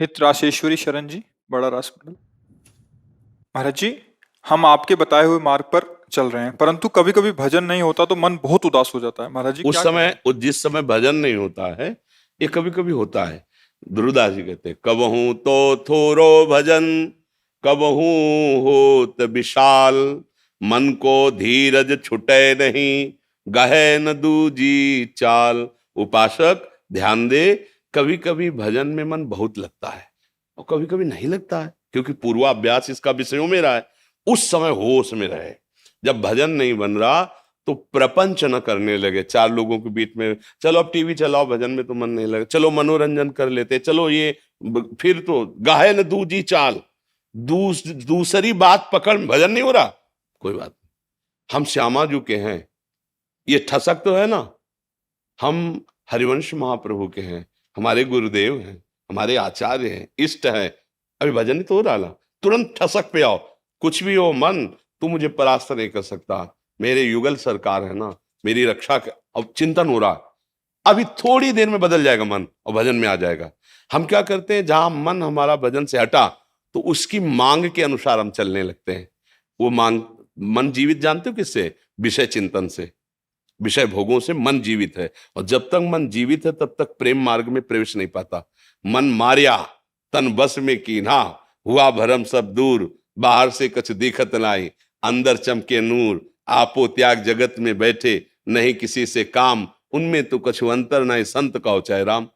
हित राशेश्वरी शरण जी, बड़ा रासमंडल। महाराज जी, हम आपके बताए हुए मार्ग पर चल रहे हैं, परंतु कभी कभी भजन नहीं होता तो मन बहुत उदास हो जाता है। महाराज जी उस क्या करें? समय जिस समय भजन नहीं होता है, ये कभी कभी होता है। ध्रुवदास जी कहते हैं, कबहू तो थोरो भजन, कबहू होत विशाल, मन को धीरज छुटे नहीं, गहे न दूजी चाल। उपासक ध्यान दे, कभी कभी भजन में मन बहुत लगता है और कभी कभी नहीं लगता है, क्योंकि पूर्वाभ्यास इसका विषयों में रहा है। उस समय होश में रहे। जब भजन नहीं बन रहा तो प्रपंच न करने लगे चार लोगों के बीच में, चलो अब टीवी चलाओ, भजन में तो मन नहीं लगे, चलो मनोरंजन कर लेते, चलो ये फिर तो गाहे न दूजी चाल, दूसरी बात पकड़, भजन नहीं हो रहा, कोई बात नहीं। हम श्यामा जी के हैं, ये ठसक तो है ना, हम हरिवंश महाप्रभु के हैं, हमारे गुरुदेव हैं, हमारे आचार्य हैं, इष्ट हैं। अभी भजन ही तो हो रहा, तुरंत ठसक पे आओ। कुछ भी हो मन, तू मुझे परास्त नहीं कर सकता, मेरे युगल सरकार है ना, मेरी रक्षा अब चिंतन हो रहा, अभी थोड़ी देर में बदल जाएगा मन और भजन में आ जाएगा। हम क्या करते हैं, जहां मन हमारा भजन से हटा तो उसकी मांग के अनुसार हम चलने लगते हैं। वो मांग, मन जीवित जानते हो किससे? विषय चिंतन से, विषय भोगों से मन जीवित है। और जब तक मन जीवित है तब तक प्रेम मार्ग में प्रवेश नहीं पाता। मन मारिया तन बस में कीन्हा, हुआ भरम सब दूर, बाहर से कछ दिखत लाई, अंदर चमके नूर, आपो त्याग जगत में बैठे, नहीं किसी से काम, उनमें तो कछु अंतर नहीं, संत कहो चाहे राम।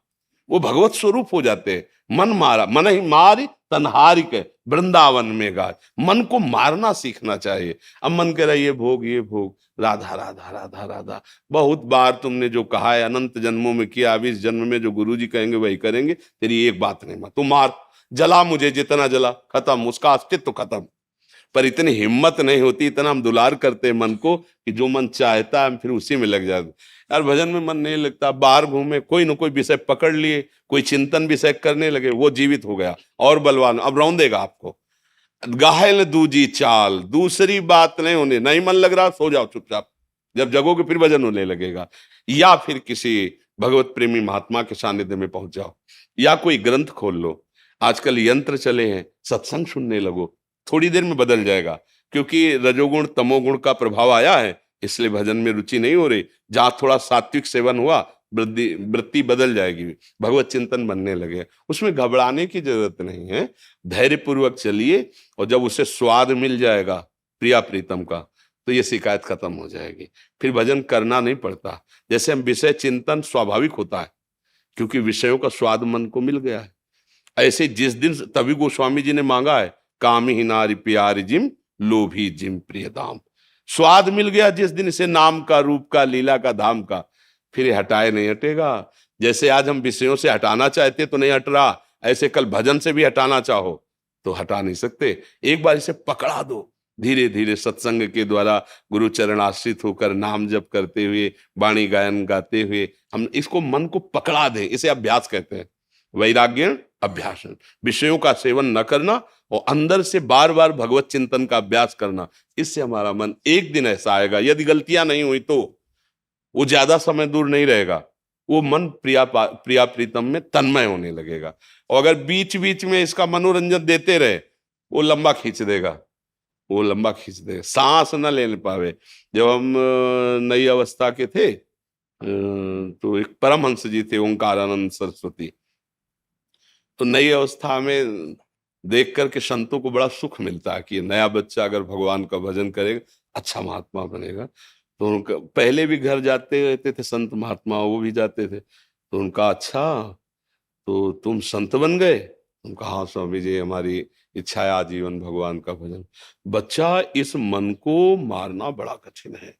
वो भगवत स्वरूप हो जाते हैं। मन मारा, मन ही मारी तनहारी के, वृंदावन में गाय। मन को मारना सीखना चाहिए। अब मन कह रहा है ये भोग ये भोग, राधा राधा राधा राधा, बहुत बार तुमने जो कहा है अनंत जन्मों में किया, अब इस जन्म में जो गुरुजी कहेंगे वही करेंगे, तेरी एक बात नहीं मान, तू मार, जला मुझे जितना जला, खत्म, उसका अस्तित्व खत्म। पर इतनी हिम्मत नहीं होती, इतना हम दुलार करते हैं मन को कि जो मन चाहता है हम फिर उसी में लग जाते। यार भजन में मन नहीं लगता, बाहर घूमे, कोई ना कोई विषय पकड़ लिए, कोई चिंतन विषय करने लगे, वो जीवित हो गया और बलवान, अब रौंदेगा आपको। गाहल दूजी चाल, दूसरी बात नहीं होने, नहीं मन लग रहा, सो जाओ चुपचाप, जब जगोगे फिर भजन होने लगेगा। या फिर किसी भगवत प्रेमी महात्मा के सानिध्य में पहुंच जाओ, या कोई ग्रंथ खोल लो। आजकल यंत्र चले हैं, सत्संग सुनने लगो, थोड़ी देर में बदल जाएगा। क्योंकि रजोगुण तमोगुण का प्रभाव आया है, इसलिए भजन में रुचि नहीं हो रही। जहां थोड़ा सात्विक सेवन हुआ, वृद्धि वृत्ति बदल जाएगी, भगवत चिंतन बनने लगे। उसमें घबराने की जरूरत नहीं है, धैर्य पूर्वक चलिए, और जब उसे स्वाद मिल जाएगा प्रिया प्रीतम का, तो ये शिकायत खत्म हो जाएगी, फिर भजन करना नहीं पड़ता। जैसे हम विषय चिंतन स्वाभाविक होता है, क्योंकि विषयों का स्वाद मन को मिल गया है। ऐसे जिस दिन, तभी गोस्वामी जी ने मांगा है, काम ही नारी प्यारी जिम, लोभी जिम प्रिय दाम। स्वाद मिल गया जिस दिन इसे, नाम का, रूप का, लीला का, धाम का, फिर हटाए नहीं हटेगा। जैसे आज हम विषयों से हटाना चाहते तो नहीं हट रहा, ऐसे कल भजन से भी हटाना चाहो तो हटा नहीं सकते। एक बार इसे पकड़ा दो, धीरे धीरे सत्संग के द्वारा गुरु चरण आश्रित होकर नाम जप करते हुए, वाणी गायन गाते हुए हम इसको, मन को पकड़ा दें, इसे अभ्यास कहते हैं। वैराग्य अभ्यास, विषयों का सेवन न करना और अंदर से बार बार भगवत चिंतन का अभ्यास करना, इससे हमारा मन एक दिन ऐसा आएगा, यदि गलतियां नहीं हुई तो वो ज्यादा समय दूर नहीं रहेगा, वो मन प्रिया प्रीतम में तन्मय होने लगेगा। और अगर बीच बीच में इसका मनोरंजन देते रहे, वो लंबा खींच देगा, वो लंबा खींच देगा, सांस न ले पावे। जब हम नई अवस्था के थे, तो एक परमहंस जी थे, ओंकारानंद सरस्वती, तो नई अवस्था में देख करके संतों को बड़ा सुख मिलता है कि ये नया बच्चा अगर भगवान का भजन करेगा, अच्छा महात्मा बनेगा। तो उनका पहले भी घर जाते रहते थे संत महात्मा, वो भी जाते थे, तो उनका, अच्छा तो तुम संत बन गए? उनका, हाँ स्वामी जी, हमारी इच्छा है आजीवन भगवान का भजन। बच्चा, इस मन को मारना बड़ा कठिन है।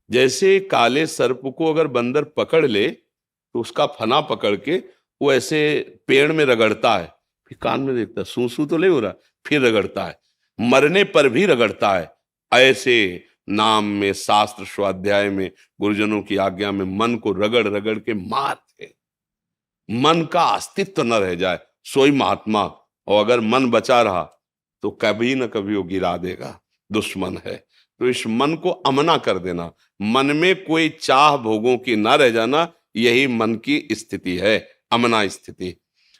जैसे काले सर्प को अगर बंदर पकड़ ले तो उसका फना पकड़ के वो ऐसे पेड़ में रगड़ता है, फिर कान में देखता है, सू सू तो नहीं हो रहा, फिर रगड़ता है, मरने पर भी रगड़ता है। ऐसे नाम में, शास्त्र स्वाध्याय में, गुरुजनों की आज्ञा में मन को रगड़ रगड़ के मारते, मन का अस्तित्व न रह जाए, सोई महात्मा। और अगर मन बचा रहा तो कभी न कभी वो गिरा देगा, दुश्मन है। तो इस मन को अमना कर देना, मन में कोई चाह भोगों की ना रह जाना, यही मन की स्थिति है, अमना स्थिति।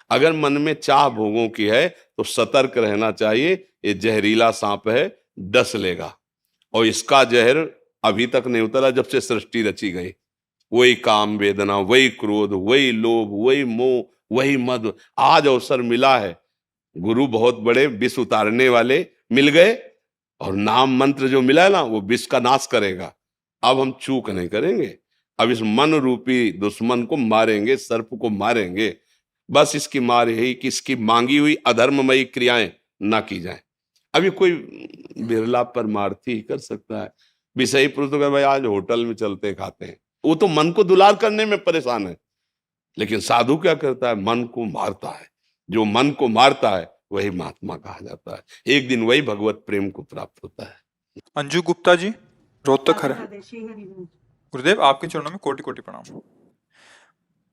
अगर मन में चाह भोगों की है तो सतर्क रहना चाहिए, ये जहरीला सांप है, डस लेगा। और इसका जहर अभी तक नहीं उतरा जब से सृष्टि रची गई। वही काम वेदना, वही क्रोध, वही लोभ, वही मोह, वही मद। आज अवसर मिला है, गुरु बहुत बड़े विष उतारने वाले मिल गए, और नाम मंत्र जो मिला है ना, वो विष का नाश करेगा। अब हम चूक नहीं करेंगे, अब इस मन रूपी दुश्मन को मारेंगे, सर्प को मारेंगे। बस इसकी मार यही कि इसकी मांगी हुई अधर्ममयी क्रियाएं ना की जाए। अभी कोई बिरला परमार्थी ही कर सकता है। विषयी पुरुष तो कहे भाई आज होटल में चलते खाते हैं, वो तो मन को दुलार करने में परेशान है। लेकिन साधु क्या करता है? मन को मारता है। जो मन को मारता है वही महात्मा कहा जाता है। एक दिन वही भगवत प्रेम को प्राप्त होता है। अंजू गुप्ता जी, रोहतक हर गुरुदेव, आपके चरणों में कोटि कोटि प्रणाम।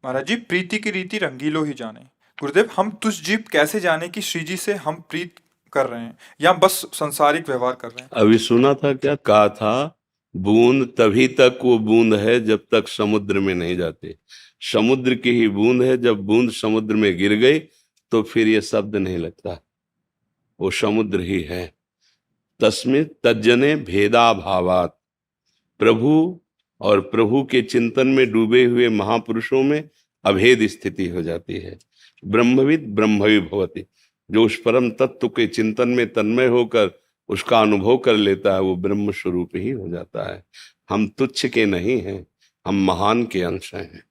महाराज जी, प्रीति की रीति रंगीलो ही जाने। गुरुदेव, हम तुझ जीव कैसे जाने कि श्री जी से हम प्रीत कर रहे हैं या बस संसारिक व्यवहार कर रहे हैं? अभी सुना था, क्या कहा था? बूंद तभी तक वो बूंद है जब तक समुद्र में नहीं जाते। समुद्र की ही बूंद है, जब बूंद समुद्र में गिर गई तो फिर ये शब्द नहीं लगता, वो समुद्र ही है। तस्मिन् तज्जने भेदा भावात। प्रभु और प्रभु के चिंतन में डूबे हुए महापुरुषों में अभेद स्थिति हो जाती है। ब्रह्मविद ब्रह्मवि भवति। जो उस परम तत्व के चिंतन में तन्मय होकर उसका अनुभव कर लेता है, वो ब्रह्म स्वरूप ही हो जाता है। हम तुच्छ के नहीं हैं, हम महान के अंश हैं।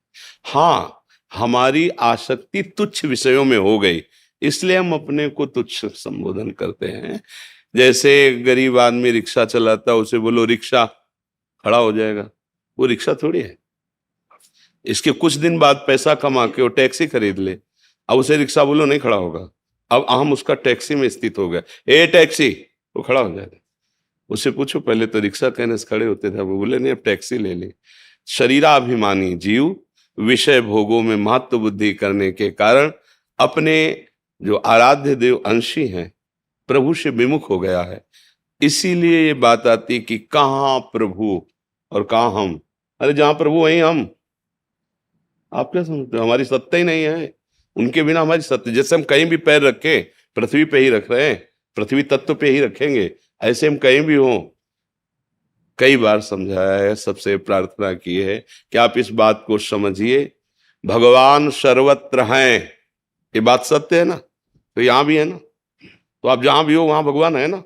हाँ, हमारी आसक्ति तुच्छ विषयों में हो गई, इसलिए हम अपने को तुच्छ संबोधन करते हैं। जैसे गरीब आदमी रिक्शा चलाता, उसे बोलो रिक्शा, खड़ा हो जाएगा। वो रिक्शा थोड़ी है। इसके कुछ दिन बाद पैसा कमा के वो टैक्सी खरीद ले, अब उसे रिक्शा बोलो, नहीं खड़ा होगा। अब हम उसका टैक्सी में स्थित हो गया, ए टैक्सी, वो खड़ा हो जाएगा। उससे पूछो, पहले तो रिक्शा कहने से खड़े होते थे, वो बोले नहीं, अब टैक्सी ले ली। शरीराभिमानी जीव विषय भोगों में महत्व बुद्धि करने के कारण अपने जो आराध्य देव अंशी हैं प्रभु से विमुख हो गया है। इसीलिए ये बात आती कि कहाँ प्रभु और कहाँ हम। अरे जहां प्रभु वहीं हम। आप क्या समझते हो? हमारी सत्ता ही नहीं है, उनके बिना हमारी सत्ता। जैसे हम कहीं भी पैर रखे पृथ्वी पे ही रख रहे हैं, पृथ्वी तत्व पे ही रखेंगे, ऐसे हम कहीं भी हों। कई बार समझाया है, सबसे प्रार्थना की है कि आप इस बात को समझिए, भगवान सर्वत्र हैं। ये बात सत्य है ना? तो यहां भी है ना, तो आप जहां भी हो वहां भगवान है ना।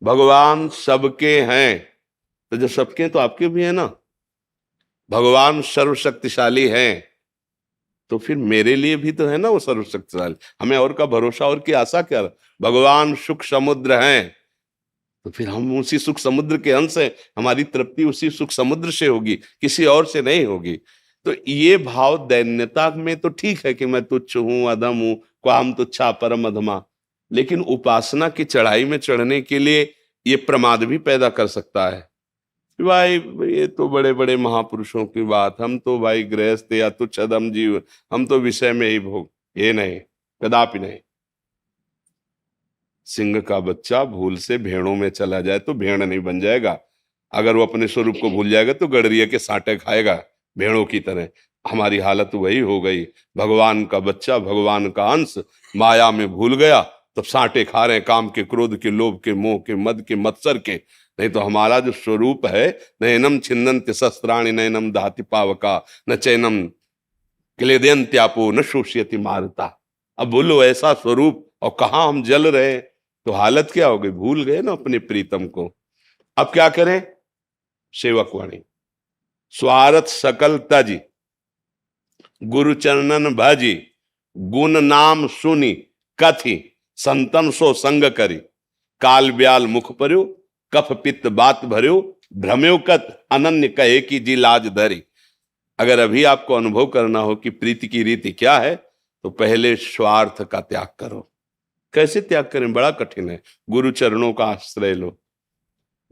भगवान सबके हैं, तो जो सबके हैं तो आपके भी है ना। भगवान सर्वशक्तिशाली हैं, तो फिर मेरे लिए भी तो है ना वो सर्वशक्तिशाली। हमें और का भरोसा और की आशा क्या? भगवान सुख समुद्र हैं, तो फिर हम उसी सुख समुद्र के अंश हैं। हमारी तृप्ति उसी सुख समुद्र से होगी, किसी और से नहीं होगी। तो ये भाव दैन्यता में तो ठीक है कि मैं तुच्छ हूं, अधम हूं, क्वाम तुच्छा परम अधमा। लेकिन उपासना की चढ़ाई में चढ़ने के लिए ये प्रमाद भी पैदा कर सकता है। भाई ये तो बड़े बड़े महापुरुषों की बात, हम तो भाई गृहस्थ या तुच्छ अधम जीव, हम तो विषय में ही भोग। ये नहीं, कदापि नहीं। सिंह का बच्चा भूल से भेड़ों में चला जाए तो भेड़ नहीं बन जाएगा। अगर वो अपने स्वरूप को भूल जाएगा तो गडरिये के साँटे खाएगा भेड़ों की तरह। हमारी हालत वही हो गई। भगवान का बच्चा, भगवान का अंश माया में भूल गया, तब साँटे खा रहे हैं काम के, क्रोध के, लोभ के, मोह के, मद के, मत्सर के। नहीं तो हमारा जो स्वरूप है, नैनम छिन्नन्ति शस्त्राणि नैनम दहति पावका न चैनम क्लेदयन्त्यापो न शोष्यति मारुता। अब बोलो ऐसा स्वरूप, और कहाँ हम जल रहे, तो हालत क्या हो गई? भूल गए ना अपने प्रीतम को। अब क्या करें? सेवक वाणी, स्वार्थ सकल तजी, गुरु चरणन भाजी, गुण नाम सुनी कथी, संतन सो संग करी, काल ब्याल मुख पर्यो, कफ पित्त बात भर्यो, भ्रम्यो कत अनन्य कहे की जी लाज धरी। अगर अभी आपको अनुभव करना हो कि प्रीति की रीति क्या है, तो पहले स्वार्थ का त्याग करो। कैसे त्याग करें? बड़ा कठिन है। गुरु चरणों का आश्रय लो,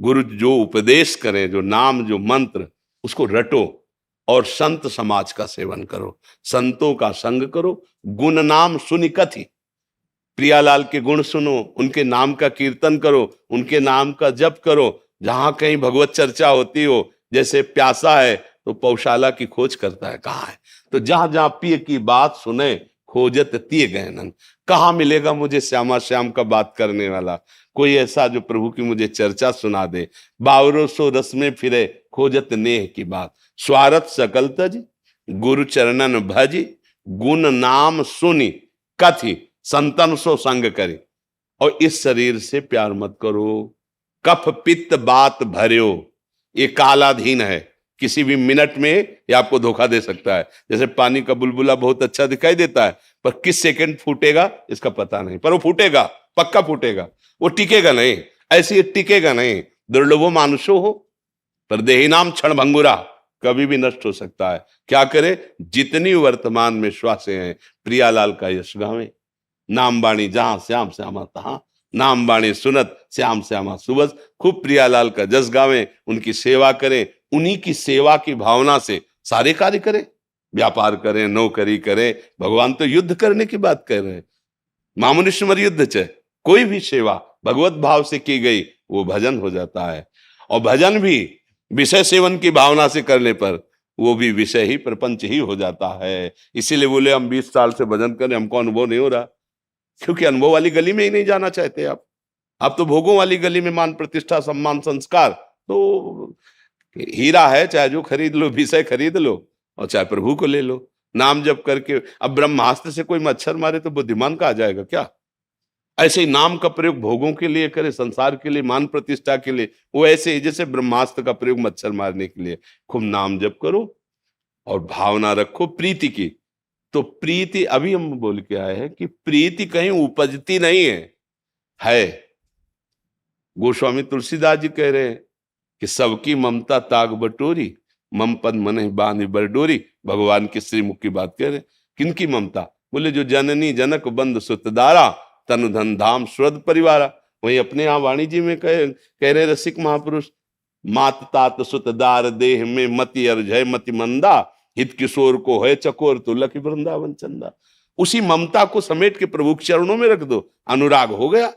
गुरु जो उपदेश करें, जो नाम, जो मंत्र, उसको रटो, और संत समाज का सेवन करो, संतों का संग करो। गुण नाम सुनि कथि, प्रियालाल के गुण सुनो, उनके नाम का कीर्तन करो, उनके नाम का जप करो। जहां कहीं भगवत चर्चा होती हो, जैसे प्यासा है तो पौशाला की खोज करता है, कहाँ है। तो जहां जहां प्रिय की बात सुने, खोजत तिय गहनन। कहाँ मिलेगा मुझे श्यामा श्याम का बात करने वाला, कोई ऐसा जो प्रभु की मुझे चर्चा सुना दे। बावरो सो रस में फिरे खोजत नेह की बात, स्वारथ सकल तज गुरु चरणन भज, गुण नाम सुनी कथि संतन सो संग करे। और इस शरीर से प्यार मत करो, कफ पित्त बात भर्यो, ये कालाधीन है, किसी भी मिनट में ये आपको धोखा दे सकता है। जैसे पानी का बुलबुला बहुत अच्छा दिखाई देता है, पर किस सेकंड फूटेगा इसका पता नहीं, पर वो फूटेगा, पक्का फूटेगा, वो टिकेगा नहीं, ऐसे ये टिकेगा नहीं। दुर्लभो मानुषो हो पर देही नाम क्षण भंगुरा, कभी भी नष्ट हो सकता है। क्या करे, जितनी वर्तमान में श्वासें हैं प्रियालाल का यश गावें। नाम बाणी जहां श्याम श्यामा तहां, नाम बाणी सुनत श्याम श्यामा सुबस। खूब प्रियालाल का जस गावें, उनकी सेवा करें, उन्हीं की सेवा की भावना से सारे कार्य करें, व्यापार करें, नौकरी करें। भगवान तो युद्ध करने की बात कर रहे हैं, मामुनिश्वर युद्ध च कोई भी सेवा भगवत भाव से की गई वो भजन हो जाता है। और भजन भी विषय सेवन की भावना से करने पर वो भी विषय ही प्रपंच ही हो जाता है। इसीलिए बोले हम 20 साल से भजन करें, हमको अनुभव नहीं हो रहा, क्योंकि अनुभव वाली गली में ही नहीं जाना चाहते आप तो भोगों वाली गली में मान प्रतिष्ठा सम्मान संस्कार तो हीरा है, चाहे जो खरीद लो, विषय खरीद लो और चाहे प्रभु को ले लो। नाम जप करके अब ब्रह्मास्त्र से कोई मच्छर मारे तो बुद्धिमान का आ जाएगा क्या? ऐसे ही नाम का प्रयोग भोगों के लिए करे, संसार के लिए, मान प्रतिष्ठा के लिए, वो ऐसे ही जैसे ब्रह्मास्त्र का प्रयोग मच्छर मारने के लिए। खूब नाम जप करो और भावना रखो प्रीति की। तो प्रीति अभी हम बोल के आए हैं कि प्रीति कहीं उपजती नहीं है। गोस्वामी तुलसीदास जी कह रहे हैं कि सबकी ममता ताग बटोरी, मम पद मन बांध बरडोरी। भगवान के श्रीमुख की बात कह रहे हैं। किनकी ममता? बोले जो जननी जनक बंद सुतदारा, तनु धन धाम स्वर्ग परिवारा। वही अपने यहाँ वाणी जी में कह रहे रसिक महापुरुष, मात तात सुतदार देह में मति अर्जय मति मंदा, हित किशोर को है चकोर तो लखी वृंदावन चंदा। उसी ममता को समेट के प्रभु के चरणों में रख दो, अनुराग हो गया,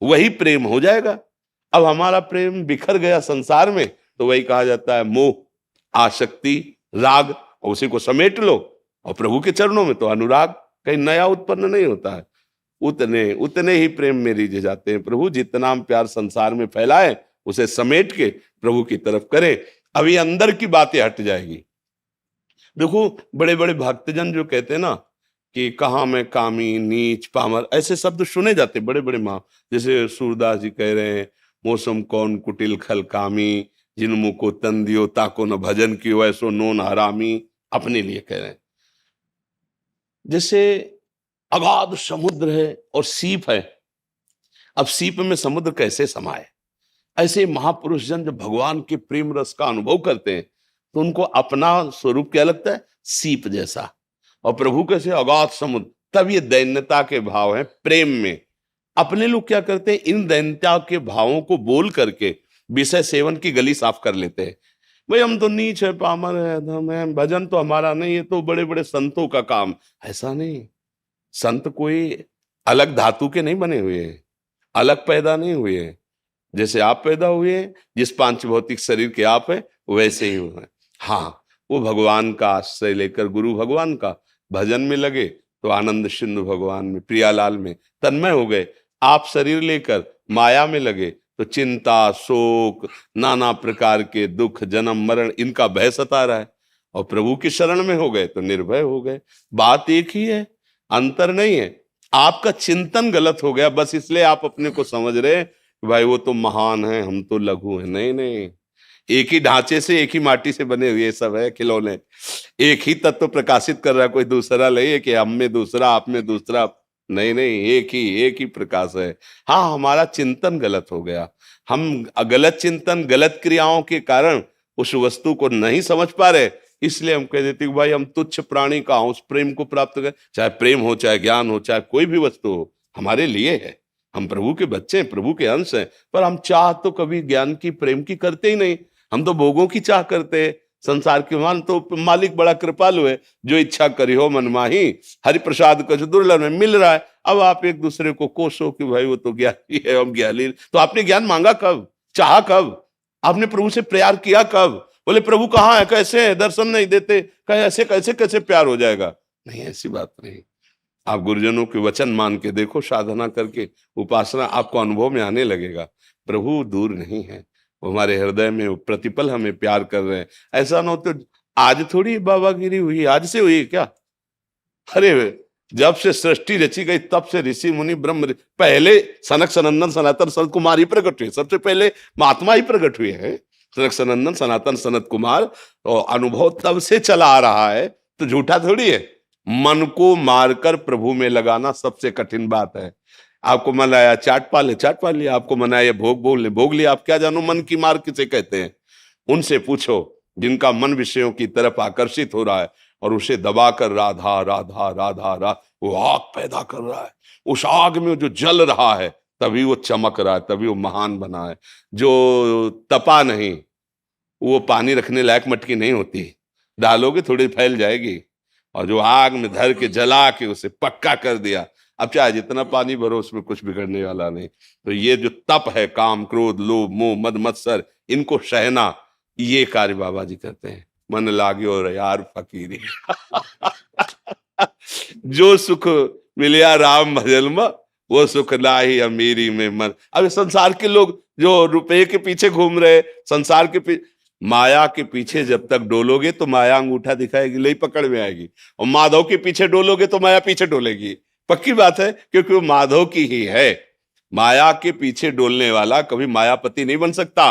वही प्रेम हो जाएगा। अब हमारा प्रेम बिखर गया संसार में तो वही कहा जाता है मोह, आसक्ति, राग, और उसी को समेट लो और प्रभु के चरणों में तो अनुराग, कहीं नया उत्पन्न नहीं होता है। उतने ही प्रेम में रीझे जाते हैं प्रभु। जितना हम प्यार संसार में फैलाए उसे समेट के प्रभु की तरफ करें, अभी अंदर की बातें हट जाएगी। देखो बड़े बड़े भक्तजन जो कहते हैं ना कि कहाँ मैं कामी नीच पामर, ऐसे शब्द सुने जाते बड़े बड़े माँ, जैसे सूरदास जी कह रहे हैं मौसम कौन कुटिल खल कामी, जिन मुँह को तन दियो ताको न भजन कियो ऐसो नोन हरामी। अपने लिए कह रहे हैं। जैसे अगाध समुद्र है और सीप है, अब सीप में समुद्र कैसे समाये? ऐसे महापुरुष जन जब भगवान के प्रेम रस का अनुभव करते हैं तो उनको अपना स्वरूप क्या लगता है? सीप जैसा। और प्रभु कैसे? अगाध समुद्र। तब ये दैन्यता के भाव हैं प्रेम में। अपने लोग क्या करते हैं? इन दैन्यता के भावों को बोल करके विषय सेवन की गली साफ कर लेते हैं। भाई हम तो नीच है, पामर है, अधम है, भजन तो हमारा नहीं है, तो बड़े बड़े संतों का काम। ऐसा नहीं, संत कोई अलग धातु के नहीं बने हुए हैं, अलग पैदा नहीं हुए हैं। जैसे आप पैदा हुए हैं, जिस पांच भौतिक शरीर के आप है वैसे ही हुए हैं। हाँ, वो भगवान का आश्रय लेकर गुरु भगवान का भजन में लगे तो आनंद सिंधु भगवान में, प्रियालाल में तन्मय हो गए। आप शरीर लेकर माया में लगे तो चिंता, शोक, नाना प्रकार के दुख, जन्म मरण, इनका भय सता रहा है। और प्रभु की शरण में हो गए तो निर्भय हो गए। बात एक ही है, अंतर नहीं है। आपका चिंतन गलत हो गया, बस इसलिए आप अपने को समझ रहे भाई वो तो महान है, हम तो लघु हैं। नहीं नहीं, एक ही ढांचे से, एक ही माटी से बने हुए सब है खिलौने। एक ही तत्व प्रकाशित कर रहा है, कोई दूसरा नहीं है कि हम में दूसरा आप में दूसरा। नहीं नहीं, एक ही प्रकाश है। हाँ, हमारा चिंतन गलत हो गया। हम गलत चिंतन, गलत क्रियाओं के कारण उस वस्तु को नहीं समझ पा रहे, इसलिए हम कह देते कि भाई हम तुच्छ प्राणी का उस प्रेम को प्राप्त करें। चाहे प्रेम हो, चाहे ज्ञान हो, चाहे कोई भी वस्तु हो, हमारे लिए है। हम प्रभु के बच्चे हैं, प्रभु के अंश हैं। पर हम चाह तो कभी ज्ञान की, प्रेम की करते ही नहीं। हम तो भोगों की चाह करते हैं, संसार के। मान तो मालिक बड़ा कृपालु है, जो इच्छा करी हो मन माही, हरि प्रसाद कुछ दुर्लभ में मिल रहा है। अब आप एक दूसरे को कोसो कि भाई वो तो ज्ञानी है, हम ज्ञानी। तो आपने ज्ञान मांगा कब? चाहा कब? आपने प्रभु से प्यार किया कब? बोले प्रभु कहाँ है, कैसे है, दर्शन नहीं देते, कहे ऐसे कैसे कैसे प्यार हो जाएगा? नहीं, ऐसी बात नहीं। आप गुरुजनों के वचन मान के देखो, साधना करके उपासना, आपको अनुभव में आने लगेगा। प्रभु दूर नहीं है, वो हमारे हृदय में, वो प्रतिपल हमें प्यार कर रहे हैं। ऐसा ना हो तो आज थोड़ी बाबागिरी हुई, आज से हुई क्या? अरे जब से सृष्टि रची गई तब से ऋषि मुनि ब्रह्म, पहले सनक सनंदन सनातन सनत कुमार ही प्रकट हुए, सबसे पहले महात्मा ही प्रकट हुए हैं। सनक सनंदन सनातन सनत कुमार, और अनुभव तब से चला आ रहा है, तो झूठा थोड़ी है। मन को मारकर प्रभु में लगाना सबसे कठिन बात है। आपको मनाया चाट पा ले, चाट पा लिया, आपको मनाया भोग भोग ले, भोग लिया। आप क्या जानो मन की मार किसे कहते हैं? उनसे पूछो जिनका मन विषयों की तरफ आकर्षित हो रहा है और उसे दबाकर राधा राधा राधा राधा, वो आग पैदा कर रहा है। उस आग में जो जल रहा है तभी वो चमक रहा है, तभी वो महान बना है। जो तपा नहीं, वो पानी रखने लायक मटकी नहीं होती, डालोगे थोड़ी फैल जाएगी। और जो आग में धर के जला के उसे पक्का कर दिया, अब चाहे जितना पानी भरो उसमें कुछ बिगड़ने वाला नहीं। तो ये जो तप है, काम क्रोध लोभ मोह मद मत्सर, इनको सहना, ये कार्य बाबा जी करते हैं। मन लागे और यार फकीरी जो सुख मिलिया राम भजन में, वो सुख लाही अमीरी में मन। अब संसार के लोग जो रुपए के पीछे घूम रहे, संसार के पीछे, माया के पीछे जब तक डोलोगे तो माया अंगूठा दिखाएगी, ले पकड़ में आएगी। और माधव के पीछे डोलोगे तो माया पीछे डोलेगी, पक्की बात है, क्योंकि वो माधव की ही है। माया के पीछे डोलने वाला कभी मायापति नहीं बन सकता।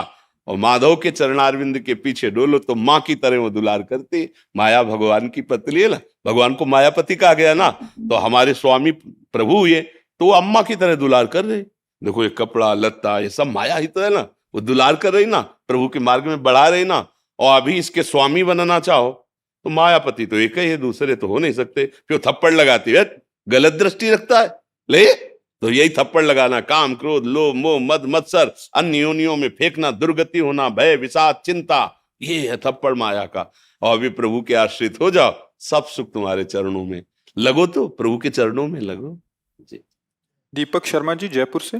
और माधव के चरणारविंद के पीछे डोलो तो माँ की तरह वो दुलार करती। माया भगवान की पत्नी है ना, भगवान को मायापति कहा गया ना, तो हमारे स्वामी प्रभु ये तो वो अम्मा की तरह दुलार कर रहे। देखो ये कपड़ा लत्ता ये सब माया ही तो है ना, वो दुलार कर रही ना, प्रभु के मार्ग में बढ़ा रही ना। और अभी इसके स्वामी बनना चाहो तो मायापति तो एक ही है, दूसरे तो हो नहीं सकते। फिर थप्पड़ लगाती है, गलत दृष्टि रखता है, ले तो यही थप्पड़ लगाना, काम क्रोध लोभ मोह मद मत्सर अन्य योनियों में फेंकना, दुर्गति होना, भय विषाद चिंता, ये है थप्पड़ माया का। और अभी प्रभु के आश्रित हो जाओ, सब सुख तुम्हारे चरणों में। लगो तो प्रभु के चरणों में लगो जी। दीपक शर्मा जी जयपुर से।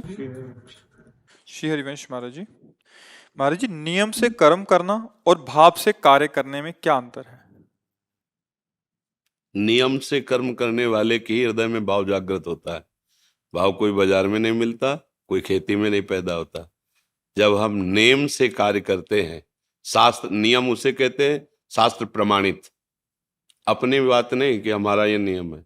श्री हरिवंश महाराज जी, महाराज जी नियम से कर्म करना और भाव से कार्य करने में क्या अंतर है? नियम से कर्म करने वाले के ही हृदय में भाव जागृत होता है। भाव कोई बाजार में नहीं मिलता, कोई खेती में नहीं पैदा होता। जब हम नेम से कार्य करते हैं, शास्त्र नियम उसे कहते हैं, शास्त्र प्रमाणित, अपनी बात नहीं कि हमारा ये नियम है।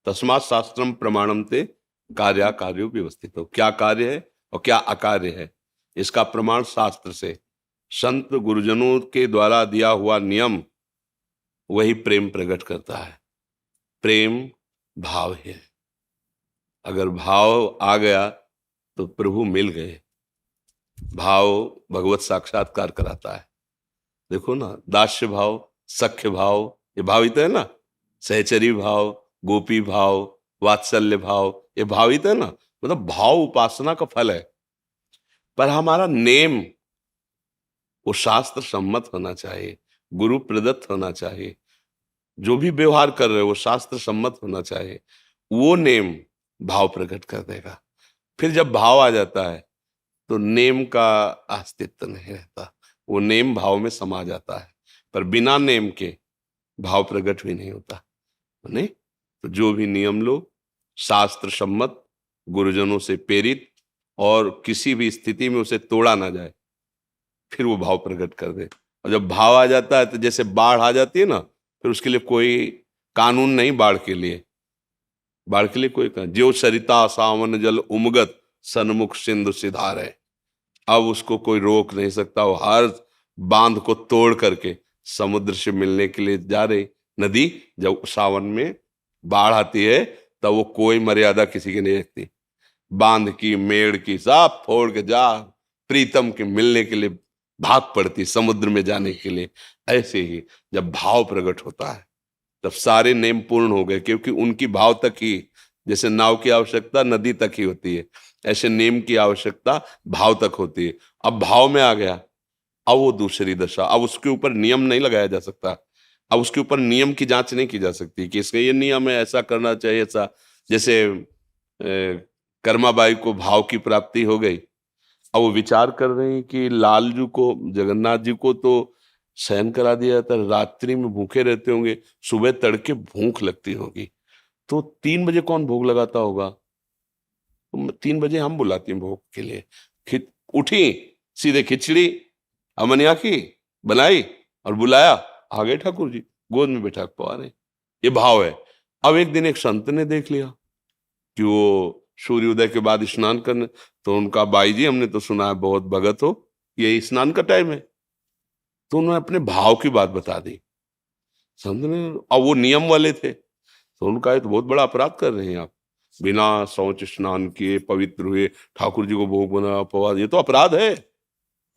तस्मात् शास्त्रम प्रमाणम ते कार्या कार्यो व्यवस्थित हो, क्या कार्य है और क्या अकार्य है, इसका प्रमाण शास्त्र से, संत गुरुजनों के द्वारा दिया हुआ नियम वही प्रेम प्रकट करता है। प्रेम भाव है, अगर भाव आ गया तो प्रभु मिल गए। भाव भगवत साक्षात्कार कराता है। देखो ना, दास्य भाव, सख्य भाव, ये भाव ही तो है ना। सहचरी भाव, गोपी भाव, वात्सल्य भाव, ये भाव ही तो है ना। मतलब भाव उपासना का फल है। पर हमारा नेम वो शास्त्र सम्मत होना चाहिए, गुरु प्रदत्त होना चाहिए। जो भी व्यवहार कर रहे हो वो शास्त्र सम्मत होना चाहिए। वो नेम भाव प्रकट कर देगा। फिर जब भाव आ जाता है तो नेम का अस्तित्व नहीं रहता, वो नेम भाव में समा जाता है। पर बिना नेम के भाव प्रकट भी नहीं होता। नहीं तो जो भी नियम लो, शास्त्र सम्मत, गुरुजनों से प्रेरित, और किसी भी स्थिति में उसे तोड़ा ना जाए, फिर वो भाव प्रकट कर दे। और जब भाव आ जाता है तो जैसे बाढ़ आ जाती है ना, फिर उसके लिए कोई कानून नहीं। बाढ़ के लिए कोई जो सरिता सावन जल उमगत सन्मुख सिंधु सिधार है। अब उसको कोई रोक नहीं सकता। वो हर बांध को तोड़ करके समुद्र से मिलने के लिए जा रही। नदी जब सावन में बाढ़ आती है तब वो कोई मर्यादा किसी की नहीं रखती, बांध की मेड़ की सब फोड़ के जा प्रीतम के मिलने के लिए भाग पड़ती समुद्र में जाने के लिए। ऐसे ही जब भाव प्रकट होता है तब सारे नेम पूर्ण हो गए, क्योंकि उनकी भाव तक ही, जैसे नाव की आवश्यकता नदी तक ही होती है, ऐसे नेम की आवश्यकता भाव तक होती है। अब भाव में आ गया, अब वो दूसरी दशा, अब उसके ऊपर नियम नहीं लगाया जा सकता। अब उसके ऊपर नियम की जांच नहीं की जा सकती कि इसका ये नियम है, ऐसा करना चाहिए ऐसा। जैसे कर्माबाई को भाव की प्राप्ति हो गई, अब वो विचार कर रहे हैं कि लालजू को, जगन्नाथ जी को तो शयन करा दिया जाता, रात्रि में भूखे रहते होंगे, सुबह तड़के भूख लगती होगी, तो 3 बजे कौन भोग लगाता होगा? तो 3 बजे हम बुलाते हैं भोग के लिए। उठी, सीधे खिचड़ी अमनिया की बनाई और बुलाया, आ गए ठाकुर जी, गोद में बैठा के पवा रहे। ये भाव है। अब एक दिन एक संत ने देख लिया कि वो सूर्योदय के बाद स्नान करने, तो उनका, बाई जी हमने तो सुना है बहुत भगत हो, ये स्नान का टाइम है। तो उन्होंने अपने भाव की बात बता दी संत ने। अब वो नियम वाले थे, तो उनका, ये तो बहुत बड़ा अपराध कर रहे हैं आप, बिना शौच स्नान किए पवित्र हुए ठाकुर जी को भोग बना पवा, ये तो अपराध है,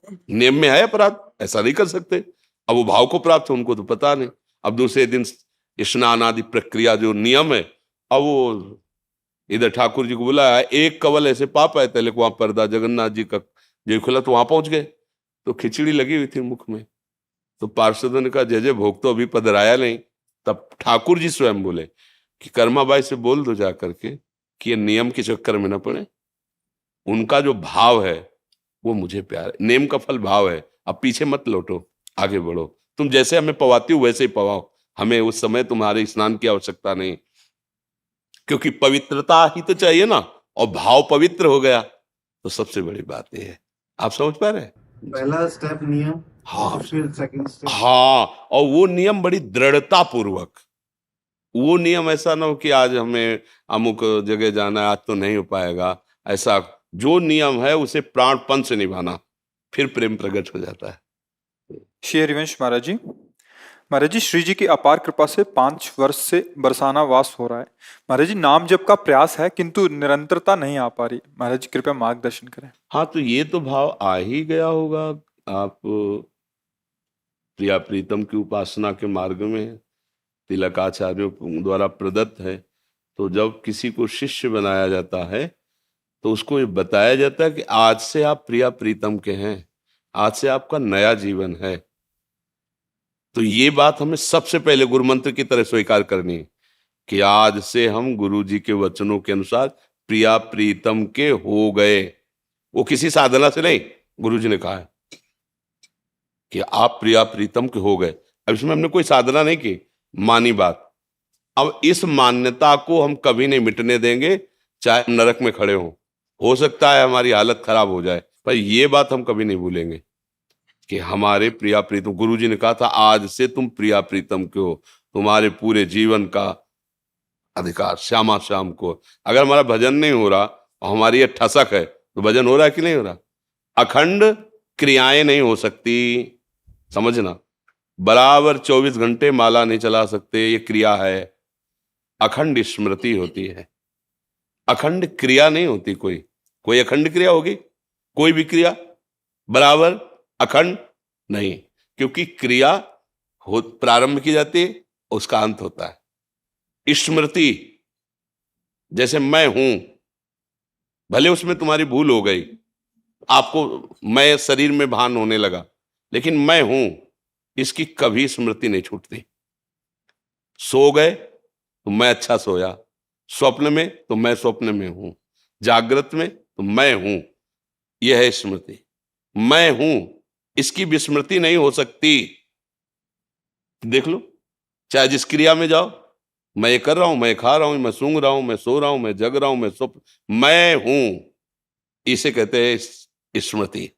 नियम में है अपराध, ऐसा नहीं कर सकते। अब वो भाव को प्राप्त है, उनको तो पता नहीं। अब दूसरे दिन स्नान आदि प्रक्रिया जो नियम है, अब वो इधर ठाकुर जी को बुलाया, एक कवल ऐसे पाप है तले को, वहां पर्दा जगन्नाथ जी का जो खुला, तो वहां पहुंच गए, तो खिचड़ी लगी हुई थी मुख में। तो पार्षदों ने कहा, जय जय, भोग तो अभी पधराया नहीं। तब ठाकुर जी स्वयं बोले कि कर्माबाई से बोल दो जा करके कि ये नियम के चक्कर में न पड़े, उनका जो भाव है वो मुझे प्यार है, नेम का फल भाव है। अब पीछे मत लौटो, आगे बढ़ो, तुम जैसे हमें पवाती हो वैसे ही पवाओ, हमें उस समय तुम्हारे स्नान की आवश्यकता नहीं, क्योंकि पवित्रता ही तो चाहिए ना, और भाव पवित्र हो गया तो सबसे बड़ी बात यह है। आप समझ पा रहे हैं? पहला स्टेप नियम, हाँ, फिर सेकंड स्टेप। हाँ, और वो नियम बड़ी दृढ़ता पूर्वक, वो नियम ऐसा ना हो कि आज हमें अमुक जगह जाना है, आज तो नहीं हो पाएगा, ऐसा जो नियम है उसे प्राणपण से निभाना, फिर प्रेम प्रकट हो जाता है। श्री हरिवंश महाराज जी, महाराज जी श्री जी की अपार कृपा से 5 वर्ष से बरसाना वास हो रहा है। महाराज जी नाम जप का प्रयास है किंतु निरंतरता नहीं आ पा रही। महाराज जी कृपया मार्गदर्शन करें। हाँ, तो ये तो भाव आ ही गया होगा, आप प्रिया प्रीतम की उपासना के मार्ग में है, तिलकाचार्यों द्वारा प्रदत्त है। तो जब किसी को शिष्य बनाया जाता है तो उसको ये बताया जाता है कि आज से आप प्रिया प्रीतम के हैं, आज से आपका नया जीवन है। तो ये बात हमें सबसे पहले गुरु मंत्र की तरह स्वीकार करनी है कि आज से हम गुरु जी के वचनों के अनुसार प्रिया प्रीतम के हो गए। वो किसी साधना से नहीं, गुरु जी ने कहा है कि आप प्रिया प्रीतम के हो गए। अब इसमें हमने कोई साधना नहीं की, मानी बात। अब इस मान्यता को हम कभी नहीं मिटने देंगे, चाहे नरक में खड़े हों, हो सकता है हमारी हालत खराब हो जाए, पर ये बात हम कभी नहीं भूलेंगे कि हमारे प्रिया प्रीतम, गुरु जी ने कहा था आज से तुम प्रिया प्रीतम के हो, तुम्हारे पूरे जीवन का अधिकार श्यामा श्याम को। अगर हमारा भजन नहीं हो रहा और हमारी ये ठसक है तो भजन हो रहा है कि नहीं हो रहा? अखंड क्रियाएं नहीं हो सकती, समझना, बराबर 24 घंटे माला नहीं चला सकते, ये क्रिया है। अखंड स्मृति होती है, अखंड क्रिया नहीं होती। कोई अखंड क्रिया होगी? कोई भी क्रिया बराबर अखंड नहीं, क्योंकि क्रिया हो प्रारंभ की जाती है, उसका अंत होता है। स्मृति, जैसे मैं हूं, भले उसमें तुम्हारी भूल हो गई, आपको मैं शरीर में भान होने लगा, लेकिन मैं हूं, इसकी कभी स्मृति नहीं छूटती। सो गए तो मैं अच्छा सोया, स्वप्न में तो मैं स्वप्न में हूं, जागृत में तो मैं हूं, यह है स्मृति। मैं हूं, इसकी विस्मृति नहीं हो सकती। देख लो, चाहे जिस क्रिया में जाओ, मैं ये कर रहा हूं, मैं खा रहा हूं, मैं सूंघ रहा हूं, मैं सो रहा हूं, मैं जग रहा हूं, मैं स्वप्न, मैं हूं, इसे कहते हैं स्मृति।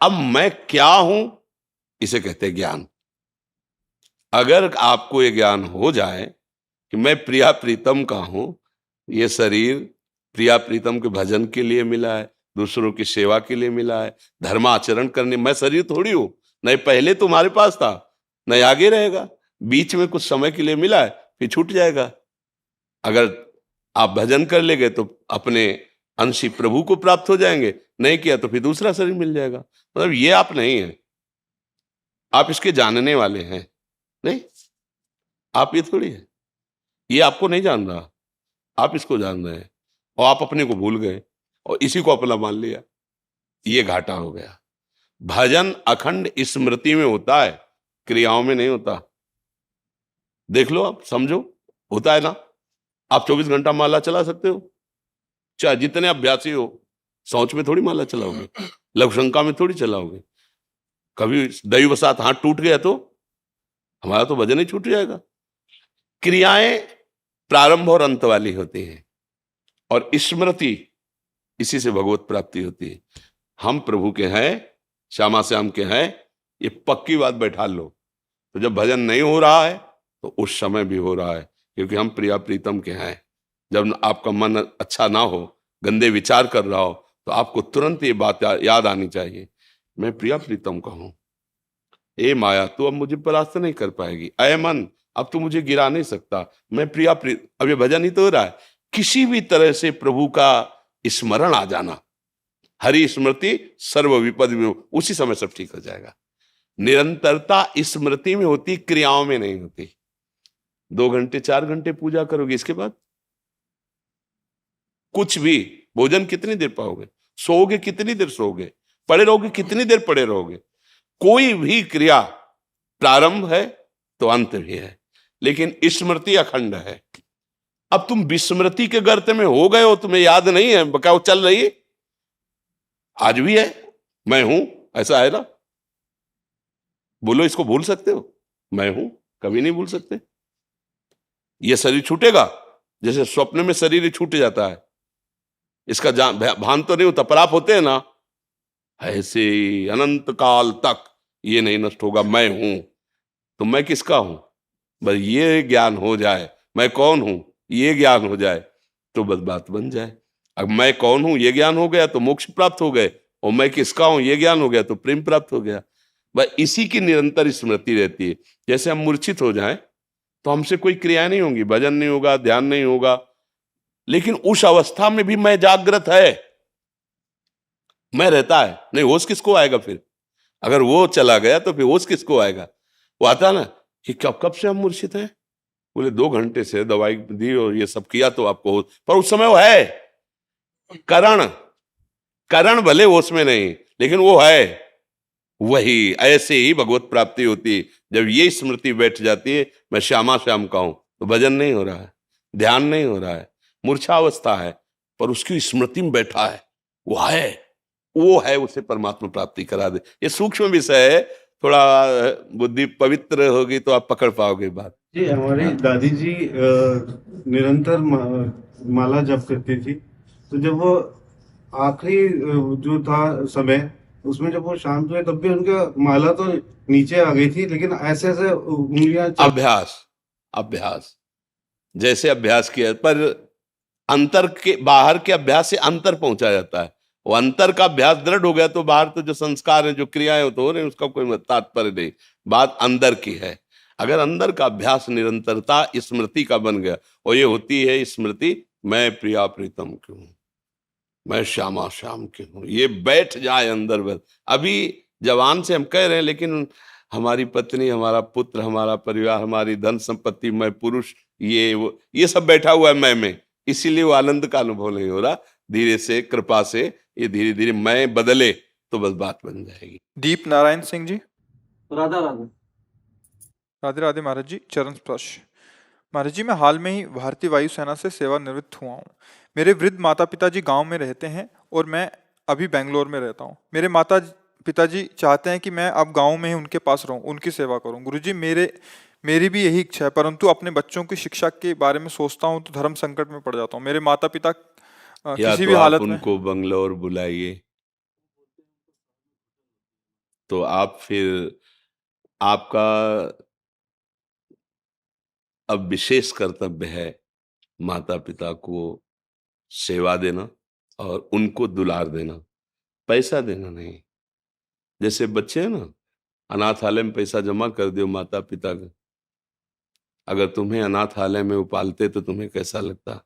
अब मैं क्या हूं, इसे कहते हैं ज्ञान। अगर आपको ये ज्ञान हो जाए कि मैं प्रिया प्रीतम का हूं, ये शरीर प्रिया प्रीतम के भजन के लिए मिला है, दूसरों की सेवा के लिए मिला है, धर्माचरण करने, मैं शरीर थोड़ी हूं, नहीं पहले तुम्हारे पास था, नहीं आगे रहेगा, बीच में कुछ समय के लिए मिला है, फिर छूट जाएगा। अगर आप भजन कर लेंगे तो अपने अंशी प्रभु को प्राप्त हो जाएंगे, नहीं किया तो फिर दूसरा शरीर मिल जाएगा। मतलब ये आप नहीं है, आप इसके जानने वाले हैं, नहीं, आप ये थोड़ी है, ये आपको नहीं जान रहा, आप इसको जान रहे हैं, और आप अपने को भूल गए और इसी को अपना मान लिया, ये घाटा हो गया। भजन अखंड स्मृति में होता है, क्रियाओं में नहीं होता। देख लो, आप समझो, होता है ना। आप 24 घंटा माला चला सकते हो, चाहे जितने अभ्यासी हो, शौच में थोड़ी माला चलाओगे, लघुशंका में थोड़ी चलाओगे। कभी दैववशात हाथ टूट गया तो हमारा तो भजन ही छूट जाएगा। क्रियाएं प्रारंभ और अंत वाली होती है, और स्मृति, इसी से भगवत प्राप्ति होती है। हम प्रभु के हैं, श्यामा श्याम के हैं, ये पक्की बात बैठा लो। तो जब भजन नहीं हो रहा है तो उस समय भी हो रहा है, क्योंकि हम प्रिया प्रीतम के हैं। जब आपका मन अच्छा ना हो, गंदे विचार कर रहा हो, तो आपको तुरंत ये बात याद आनी चाहिए, मैं प्रिया प्रीतम का हूं। ए माया, तू अब मुझे परास्त नहीं कर पाएगी। अय मन, अब तू मुझे गिरा नहीं सकता। मैं प्रिया प्रीत, अब ये भजन ही तो हो रहा है। किसी भी तरह से प्रभु का स्मरण आ जाना, हरि स्मृति सर्व विपद में, उसी समय सब ठीक हो जाएगा। निरंतरता स्मृति में होती, क्रियाओं में नहीं होती। 2 घंटे 4 घंटे पूजा करोगे, इसके बाद कुछ भी, भोजन कितनी देर पाओगे, सोओगे कितनी देर सोओगे, पड़े रहोगे कितनी देर पड़े रहोगे। कोई भी क्रिया प्रारंभ है तो अंत भी है, लेकिन स्मृति अखंड है। अब तुम विस्मृति के गर्त में हो गए हो, तुम्हें याद नहीं है, बकाओ चल रही है, आज भी है, मैं हूं, ऐसा है ना। बोलो, इसको भूल सकते हो? मैं हूं, कभी नहीं भूल सकते। यह शरीर छूटेगा, जैसे स्वप्न में शरीर छूट जाता है, इसका भान तो नहीं होता, पर आप होते हैं ना, ऐसे ही अनंत काल तक ये नहीं नष्ट होगा। मैं हूं, तो मैं किसका हूं? बस ये ज्ञान हो जाए, मैं कौन हूं ये ज्ञान हो जाए, तो बस बात बन जाए। अब मैं कौन हूं ये ज्ञान हो गया तो मोक्ष प्राप्त हो गए, और मैं किसका हूं ये ज्ञान हो गया तो प्रेम प्राप्त हो गया। बस इसी की निरंतर स्मृति रहती है। जैसे हम मूर्छित हो जाएं तो हमसे कोई क्रिया नहीं होगी, भजन नहीं होगा, ध्यान नहीं होगा, लेकिन उस अवस्था में भी मैं जागृत है, मैं रहता है। नहीं, होश किसको आएगा फिर? अगर वो चला गया तो फिर होश किसको आएगा? वो आता ना कि कब से हम मूर्छित हैं, बोले 2 घंटे से दवाई दी और ये सब किया तो आपको होश, पर उस समय वो है। करण भले होश में नहीं, लेकिन वो है। वही ऐसे ही भगवत प्राप्ति होती है। जब ये स्मृति बैठ जाती है, मैं श्यामा श्याम का हूं, तो भजन नहीं हो रहा है, ध्यान नहीं हो रहा है, मूर्छावस्था है, पर उसकी स्मृति में बैठा है, वो है, उसे परमात्मा प्राप्ति करा दे। ये सूक्ष्म विषय है, थोड़ा बुद्धि पवित्र होगी तो आप पकड़ पाओगे बात। जी, हमारी दादी जी निरंतर माला जप करती थी। तो जब वो आखिरी जो था समय, उसमें जब वो शांत हुए, तब भी उनका माला तो नीचे आ गई थी, लेकिन ऐसे ऐसे उंगलियां अभ्यास जैसे अभ्यास किया, पर अंतर के बाहर के अभ्यास से अंतर पहुंचा जाता है। वो अंतर का अभ्यास दृढ़ हो गया तो बाहर तो जो संस्कार है, जो क्रियाएं तो हो रही, उसका कोई तात्पर्य नहीं, बात अंदर की है। अगर अंदर का अभ्यास निरंतरता स्मृति का बन गया, और ये होती है स्मृति, मैं प्रिया प्रीतम की हूं, मैं श्यामा श्याम की हूं, ये बैठ जाए अंदर। बस अभी जवान से हम कह रहे हैं, लेकिन हमारी पत्नी, हमारा पुत्र, हमारा परिवार, हमारी धन संपत्ति, मैं पुरुष, ये सब बैठा हुआ है मैं में, इसीलिए वो आनंद का अनुभव नहीं हो रहा। धीरे से, कृपा से ये धीरे धीरे मैं बदले तो बस बात बन जाएगी। दीप नारायण सिंह जी। राधा राधा। राधे राधे महाराज जी, चरण स्पर्श। महाराज जी, मैं हाल में ही भारतीय वायुसेना से सेवानिवृत्त हुआ हूँ। मेरे वृद्ध माता पिताजी गांव में रहते हैं और मैं अभी बेंगलोर में रहता हूँ। मेरे माता पिताजी चाहते हैं कि मैं अब गांव में ही उनके पास रहूं, उनकी सेवा करूं। गुरुजी, मेरी भी यही इच्छा है, परंतु अपने बच्चों की शिक्षा के बारे में सोचता हूं तो धर्म संकट में पड़ जाता हूं। मेरे माता पिता किसी भी हालत में, उनको बंगलोर बुलाइए, तो आप फिर, आपका अब विशेष कर्तव्य है माता पिता को सेवा देना और उनको दुलार देना, पैसा देना नहीं। जैसे बच्चे हैं ना, अनाथालय में पैसा जमा कर दो माता पिता का, अगर तुम्हें अनाथालय में उपालते तो तुम्हें कैसा लगता?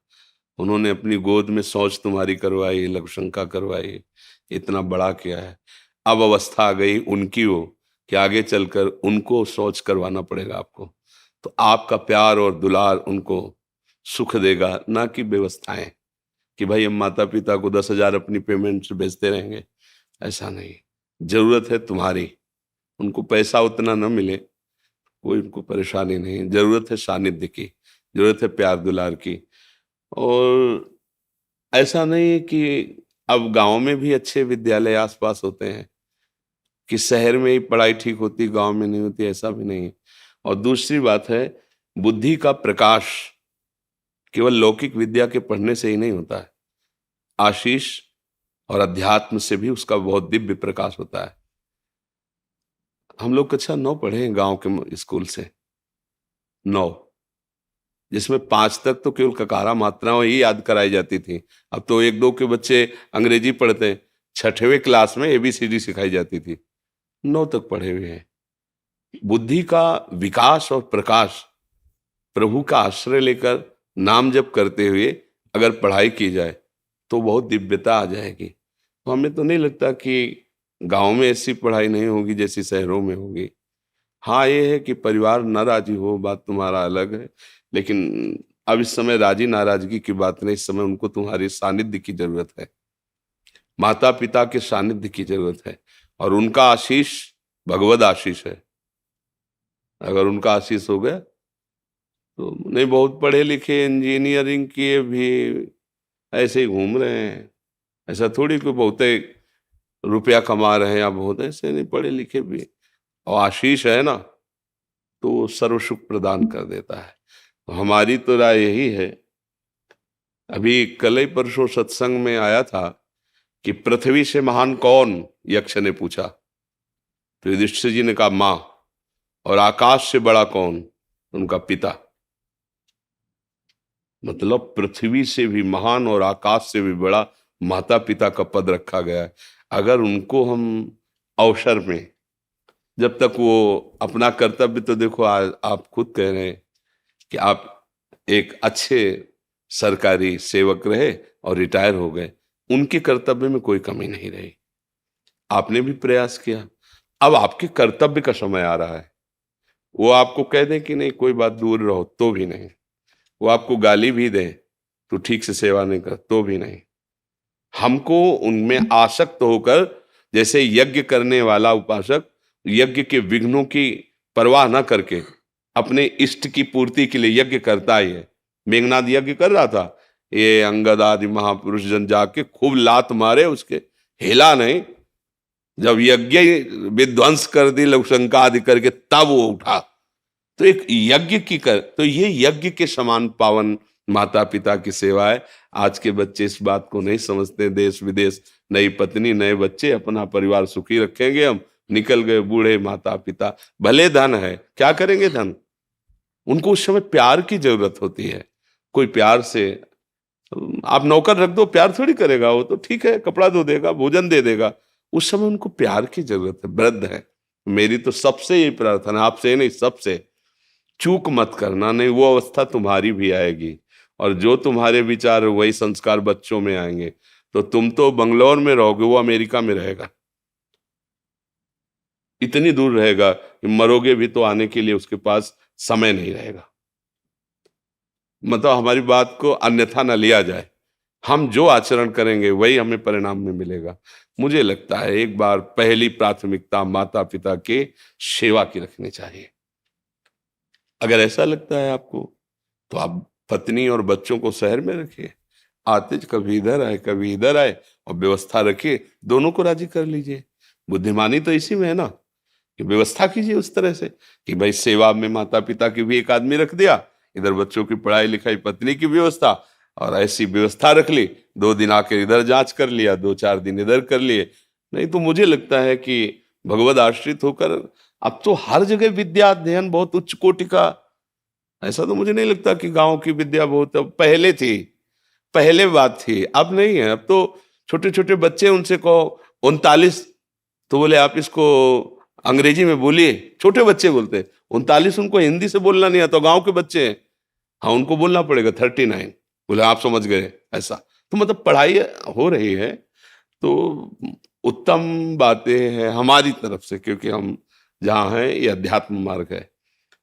उन्होंने अपनी गोद में शौच तुम्हारी करवाई, लघुशंका करवाई, इतना बड़ा किया है। अब अवस्था आ गई उनकी हो कि आगे चलकर उनको शौच करवाना पड़ेगा आपको, तो आपका प्यार और दुलार उनको सुख देगा, ना कि व्यवस्थाएं कि भाई हम माता पिता को 10,000 अपनी पेमेंट से भेजते रहेंगे। ऐसा नहीं, जरूरत है तुम्हारी, उनको पैसा उतना न मिले, कोई उनको परेशानी नहीं, जरूरत है सानिध्य की, जरूरत है प्यार दुलार की। और ऐसा नहीं है कि अब गांव में भी अच्छे विद्यालय आसपास होते हैं, कि शहर में ही पढ़ाई ठीक होती, गांव में नहीं होती, ऐसा भी नहीं है। और दूसरी बात है, बुद्धि का प्रकाश केवल लौकिक विद्या के पढ़ने से ही नहीं होता है, आशीष और अध्यात्म से भी उसका बहुत दिव्य प्रकाश होता है। हम लोग कक्षा 9 पढ़े हैं गांव के स्कूल से, 9, जिसमें 5 तक तो केवल ककारा मात्राएं ही याद कराई जाती थी। अब तो 1-2 के बच्चे अंग्रेजी पढ़ते हैं, 6वीं क्लास में ABCD सिखाई जाती थी। 9 तक पढ़े हुए हैं। बुद्धि का विकास और प्रकाश प्रभु का आश्रय लेकर नाम जप करते हुए अगर पढ़ाई की जाए तो बहुत दिव्यता आ जाएगी। तो हमें तो नहीं लगता कि गांव में ऐसी पढ़ाई नहीं होगी जैसी शहरों में होगी। हाँ, ये है कि परिवार न राजी हो, बात तुम्हारा अलग है, लेकिन अब इस समय राजी नाराजगी की बात नहीं, इस समय उनको तुम्हारी सानिध्य की जरूरत है, माता पिता के सानिध्य की जरूरत है, और उनका आशीष भगवद आशीष है। अगर उनका आशीष हो गया तो नहीं, बहुत पढ़े लिखे इंजीनियरिंग किए भी ऐसे ही घूम रहे हैं। ऐसा थोड़ी कोई बहुत रुपया कमा रहे हैं या बहुत ऐसे नहीं, पढ़े लिखे भी, और आशीष है ना तो सर्व सुख प्रदान कर देता है। तो हमारी तो राय यही है। अभी कल ही परसों सत्संग में आया था कि पृथ्वी से महान कौन, यक्ष ने पूछा, तो युधिष्ठिर जी ने कहा माँ, और आकाश से बड़ा कौन, उनका पिता। मतलब पृथ्वी से भी महान और आकाश से भी बड़ा माता पिता का पद रखा गया है। अगर उनको हम अवसर में, जब तक वो अपना कर्तव्य, तो देखो आज आप खुद कह रहे हैं कि आप एक अच्छे सरकारी सेवक रहे और रिटायर हो गए, उनके कर्तव्य में कोई कमी नहीं रही, आपने भी प्रयास किया। अब आपके कर्तव्य का समय आ रहा है। वो आपको कह दें कि नहीं कोई बात, दूर रहो, तो भी नहीं। वो आपको गाली भी दें तो ठीक से सेवा नहीं कर, तो भी नहीं। हमको उनमें आसक्त होकर, जैसे यज्ञ करने वाला उपासक यज्ञ के विघ्नों की परवाह न करके अपने इष्ट की पूर्ति के लिए यज्ञ करता ही है। मेघनाद यज्ञ कर रहा था, ये अंगद आदि महापुरुष जन जाके खूब लात मारे, उसके हिला नहीं। जब यज्ञ विध्वंस कर दी लघुशंका आदि करके, तब वो उठा। तो एक यज्ञ की तो ये यज्ञ के समान पावन माता पिता की सेवा है। आज के बच्चे इस बात को नहीं समझते। देश विदेश, नई पत्नी, नए बच्चे, अपना परिवार सुखी रखेंगे हम, निकल गए बूढ़े माता पिता। भले धन है, क्या करेंगे धन? उनको उस समय प्यार की जरूरत होती है। कोई प्यार से, आप नौकर रख दो, प्यार थोड़ी करेगा वो, तो ठीक है कपड़ा धो देगा, भोजन दे देगा। उस समय उनको प्यार की जरूरत है। वृद्ध है, मेरी तो सबसे ये प्रार्थना, आपसे नहीं सबसे, चूक मत करना, नहीं वो अवस्था तुम्हारी भी आएगी, और जो तुम्हारे विचार वही संस्कार बच्चों में आएंगे। तो तुम तो बंगलौर में रहोगे, वो अमेरिका में रहेगा, इतनी दूर रहेगा कि मरोगे भी तो आने के लिए उसके पास समय नहीं रहेगा। मतलब हमारी बात को अन्यथा न लिया जाए, हम जो आचरण करेंगे वही हमें परिणाम में मिलेगा। मुझे लगता है एक बार पहली प्राथमिकता माता पिता के सेवा की रखनी चाहिए। अगर ऐसा लगता है आपको तो आप पत्नी और बच्चों को शहर में रखिए, आते कभी इधर आए कभी इधर आए, और व्यवस्था रखिए, दोनों को राजी कर लीजिए। बुद्धिमानी तो इसी में है ना, कि व्यवस्था कीजिए उस तरह से कि भाई सेवा में माता पिता की भी एक आदमी रख दिया, इधर बच्चों की पढ़ाई लिखाई, पत्नी की व्यवस्था, और ऐसी व्यवस्था रख ली। 2 दिन आकर इधर जांच कर लिया, 2-4 दिन इधर कर लिए। नहीं तो मुझे लगता है कि भगवद आश्रित होकर अब तो हर जगह विद्या अध्ययन बहुत उच्च कोटि का। ऐसा तो मुझे नहीं लगता कि गांव की विद्या बहुत, पहले थी, पहले बात थी, अब नहीं है। अब तो छोटे छोटे बच्चे, उनसे कहो 39, तो बोले आप इसको अंग्रेजी में बोलिए। छोटे बच्चे बोलते 39, उनको हिंदी से बोलना नहीं आता, गांव के बच्चे हैं। हाँ, उनको बोलना पड़ेगा 39, बोले आप समझ गए। ऐसा तो मतलब पढ़ाई हो रही है, तो उत्तम बातें हैं हमारी तरफ से, क्योंकि हम जहाँ हैं ये अध्यात्म मार्ग है।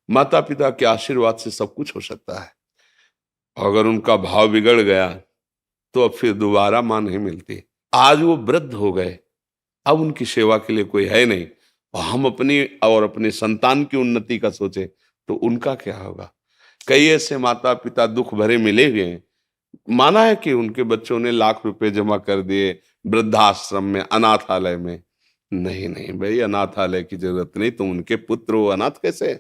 माता पिता के आशीर्वाद से सब कुछ हो सकता है। अगर उनका भाव बिगड़ गया तो अब फिर दोबारा मां नहीं मिलती। आज वो वृद्ध हो गए, अब उनकी सेवा के लिए कोई है नहीं, और हम अपनी और अपने संतान की उन्नति का सोचे तो उनका क्या होगा। कई ऐसे माता पिता दुख भरे मिले हुए हैं, माना है कि उनके बच्चों ने लाख रुपए जमा कर दिए वृद्धाश्रम में, अनाथालय में। नहीं नहीं भाई, अनाथालय की जरूरत नहीं। तुम उनके पुत्र हो, अनाथ कैसे?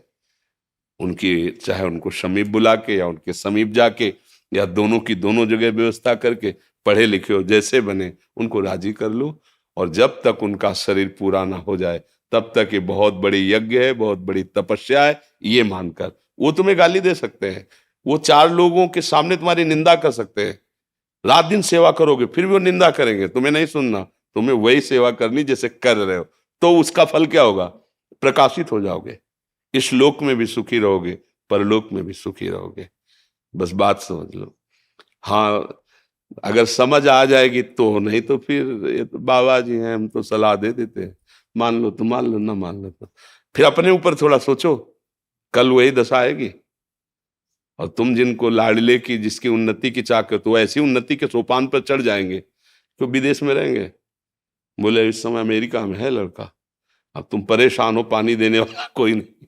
उनकी, चाहे उनको समीप बुला के या उनके समीप जाके या दोनों की दोनों जगह व्यवस्था करके पढ़े लिखे हो जैसे बने उनको राजी कर लो, और जब तक उनका शरीर पूरा ना हो जाए तब तक ये बहुत बड़ी यज्ञ है, बहुत बड़ी तपस्या है, ये मानकर। वो तुम्हें गाली दे सकते हैं, वो 4 लोगों के सामने तुम्हारी निंदा कर सकते हैं, रात दिन सेवा करोगे फिर भी वो निंदा करेंगे, तुम्हें नहीं सुनना, तुम्हें वही सेवा करनी जैसे कर रहे हो, तो उसका फल क्या होगा? प्रकाशित हो जाओगे, इस लोक में भी सुखी रहोगे, परलोक में भी सुखी रहोगे। बस बात समझ लो। हाँ, अगर समझ आ जाएगी तो, नहीं तो फिर ये तो बाबा जी हैं, हम तो सलाह दे देते हैं, मान लो तो मान लो, ना मान लो तो फिर अपने ऊपर थोड़ा सोचो, कल वही दशा आएगी। और तुम जिनको लाडले की, जिसकी उन्नति की चाह करते हो, ऐसी उन्नति के सोपान पर चढ़ जाएंगे तो विदेश में रहेंगे। बोले इस समय अमेरिका में है लड़का, अब तुम परेशान हो, पानी देने वाला कोई नहीं,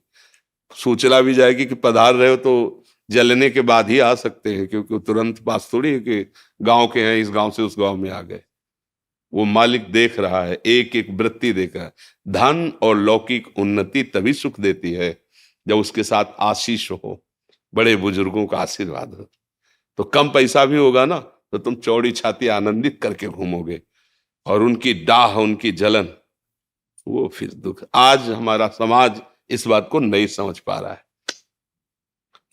सूचना भी जाएगी कि पधार रहे हो तो जलने के बाद ही आ सकते हैं, क्योंकि तुरंत पास थोड़ी है कि गांव के हैं, इस गांव से उस गांव में आ गए। वो मालिक देख रहा है, एक एक वृत्ति देख रहा है। धन और लौकिक उन्नति तभी सुख देती है जब उसके साथ आशीष हो, बड़े बुजुर्गों का आशीर्वाद हो। तो कम पैसा भी होगा ना तो तुम चौड़ी छाती आनंदित करके घूमोगे, और उनकी डाह, उनकी जलन, वो फिर दुख। आज हमारा समाज इस बात को नहीं समझ पा रहा है।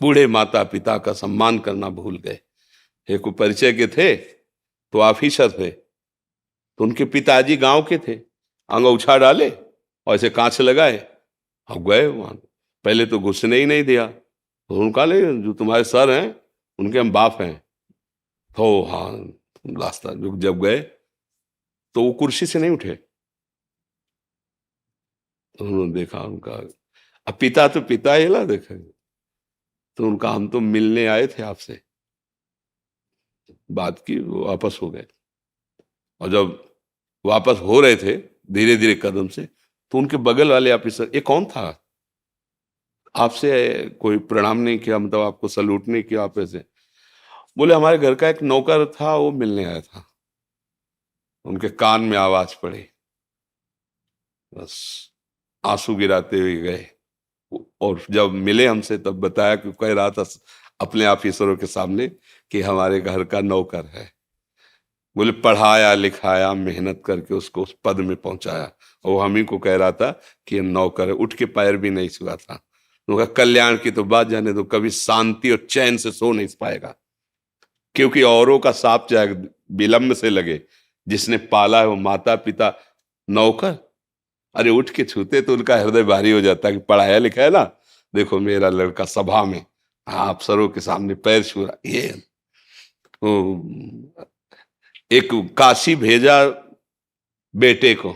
बूढ़े माता पिता का सम्मान करना भूल गए। एक परिचय के थे तो ऑफिसर थे, तो उनके पिताजी गांव के थे, अंगूछा डाले और ऐसे कांच लगाए और गए वहां। पहले तो घुसने ही नहीं दिया, तो उनका ले जो तुम्हारे सर हैं उनके हम बाप हैं, तो हाँ रास्ता जब गए तो वो कुर्सी से नहीं उठे। तो उन्होंने देखा उनका, अब पिता तो पिता ही ला देखा, तो उनका हम तो मिलने आए थे आपसे, बात की, वो वापस हो गए। और जब वापस हो रहे थे धीरे धीरे कदम से, तो उनके बगल वाले ऑफिसर, ये कौन था, आपसे कोई प्रणाम नहीं किया, मतलब आपको सल्यूट नहीं किया आप ऐसे? बोले हमारे घर का एक नौकर था, वो मिलने आया था। उनके कान में आवाज पड़ी, बस आंसू गिराते हुए गए। और जब मिले हमसे तब बताया कि कह रहा था अपने ऑफिसरों के सामने कि हमारे घर का नौकर है। बोले पढ़ाया लिखाया, मेहनत करके उसको उस पद में पहुंचाया, और वो हम ही को कह रहा था कि ये नौकर है, उठ के पैर भी नहीं छुआ था। उनका कल्याण की तो बात जाने दो, कभी शांति और चैन से सो नहीं पाएगा, क्योंकि औरों का साप चाहे विलंब से लगे, जिसने पाला है वो माता पिता, नौकर अरे उठ के छूते तो उनका हृदय भारी हो जाता है कि पढ़ाया लिखा है ना, देखो मेरा लड़का सभा में अफसरों के सामने पैर छू रहा। ये एक काशी भेजा बेटे को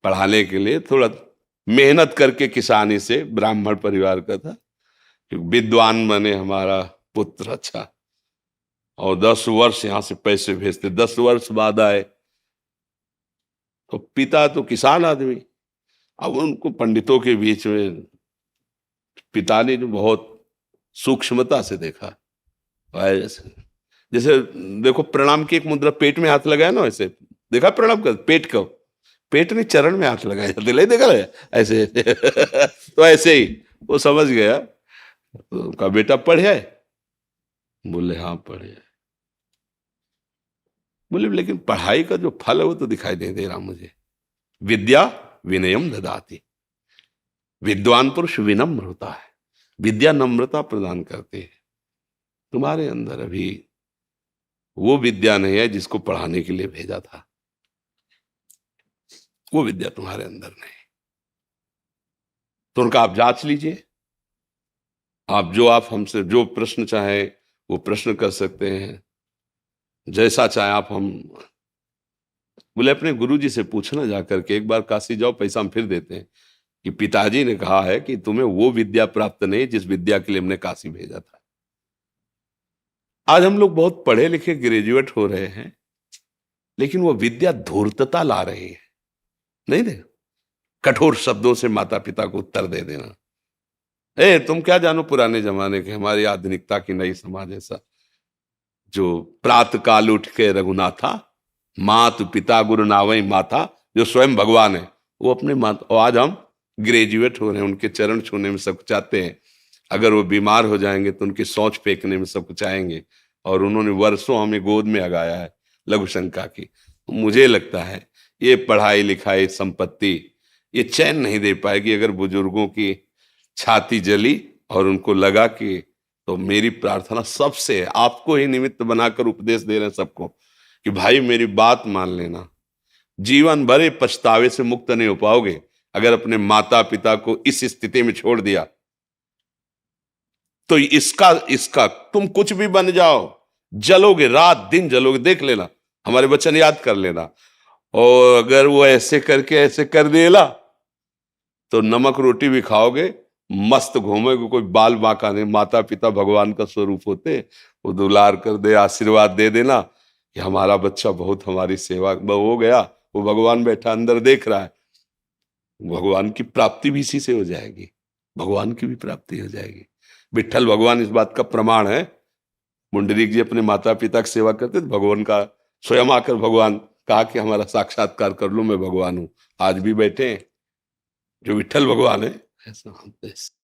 पढ़ाने के लिए, थोड़ा मेहनत करके, किसानी से, ब्राह्मण परिवार का था, विद्वान बने हमारा पुत्र, अच्छा, और 10 वर्ष यहां से पैसे भेजते, 10 वर्ष बाद आए तो पिता तो किसान आदमी, अब उनको पंडितों के बीच में पिता ने बहुत सूक्ष्मता से देखा, जैसे देखो प्रणाम की एक मुद्रा, पेट में हाथ लगाया ना, वैसे देखा प्रणाम कर, पेट ने चरण में हाथ लगाया जाते, नहीं देखा ऐसे तो ऐसे ही वो समझ गया। तो उनका बेटा पढ़े? बोले हाँ पढ़े। बोले लेकिन पढ़ाई का जो फल है वो तो दिखाई नहीं दे रहा मुझे। विद्या विनयम ददाति, विद्वान पुरुष विनम्र होता है, विद्या नम्रता प्रदान करती है। तुम्हारे अंदर अभी वो विद्या नहीं है जिसको पढ़ाने के लिए भेजा था, वो विद्या तुम्हारे अंदर नहीं। तो उनका आप जांच लीजिए, आप हमसे जो प्रश्न चाहे वो प्रश्न कर सकते हैं, जैसा चाहे आप। हम बोले अपने गुरुजी से पूछना जाकर के, एक बार काशी जाओ, पैसा हम फिर देते हैं, कि पिताजी ने कहा है कि तुम्हें वो विद्या प्राप्त नहीं जिस विद्या के लिए हमने काशी भेजा था। आज हम लोग बहुत पढ़े लिखे ग्रेजुएट हो रहे हैं, लेकिन वो विद्या धूर्तता ला रही है। नहीं दे, कठोर शब्दों से माता पिता को उत्तर दे देना, तुम क्या जानो पुराने जमाने के, हमारी आधुनिकता की नई समाज ऐसा, जो प्रातः काल उठ के रघुनाथा, मात पिता गुरु नावई माथा, जो स्वयं भगवान है वो अपने माता। और आज हम ग्रेजुएट हो रहे हैं, उनके चरण छूने में सब चाहते हैं, अगर वो बीमार हो जाएंगे तो उनकी सोच फेंकने में सब चाहेंगे, और उन्होंने वर्षों हमें गोद में लगाया है लघु शंका की। मुझे लगता है ये पढ़ाई लिखाई संपत्ति ये चैन नहीं दे पाएगी अगर बुजुर्गों की छाती जली और उनको लगा कि, तो मेरी प्रार्थना सबसे है, आपको ही निमित्त बनाकर उपदेश दे रहे हैं सबको कि भाई मेरी बात मान लेना, जीवन भर पछतावे से मुक्त नहीं हो पाओगे अगर अपने माता पिता को इस स्थिति में छोड़ दिया। तो इसका तुम कुछ भी बन जाओ, जलोगे, रात दिन जलोगे। देख लेना, हमारे वचन याद कर लेना। और अगर वो ऐसे करके ऐसे कर देला तो नमक रोटी भी खाओगे, मस्त घूमोगे, कोई बाल बांका नहीं। माता पिता भगवान का स्वरूप होते, वो दुलार कर दे, आशीर्वाद दे देना कि हमारा बच्चा बहुत हमारी सेवा हो गया, वो भगवान बैठा अंदर देख रहा है। भगवान की प्राप्ति भी इसी से हो जाएगी, भगवान की भी प्राप्ति हो जाएगी। विठ्ठल भगवान इस बात का प्रमाण है। मुंडरीक जी अपने माता पिता की सेवा करते थे, भगवान का स्वयं आकर भगवान कहा कि हमारा साक्षात्कार कर लो, मैं भगवान हूं। आज भी बैठे हैं, जो विठ्ठल भगवान है ऐसा हम ऐसे।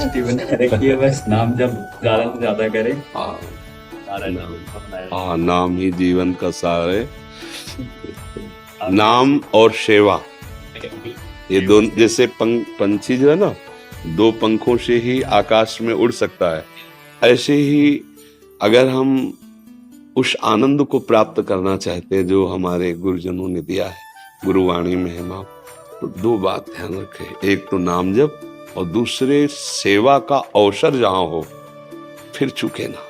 जीवन में रखिए, बस नाम जब ज्यादा से ज्यादा करें। हाँ सारा नाम अपना हाँ, नाम ही जीवन का सार है। नाम और सेवा, ये दोनों, जैसे पंछी जो है ना, दो पंखों से ही आकाश में उड़ सकता है, ऐसे ही अगर हम उस आनंद को प्राप्त करना चाहते हैं जो हमारे गुरुजनों ने दिया है, गुरुवाणी में है माँ, तो दो बात ध्यान रखें, एक तो नाम जप और दूसरे सेवा का अवसर जहां हो फिर चूके ना।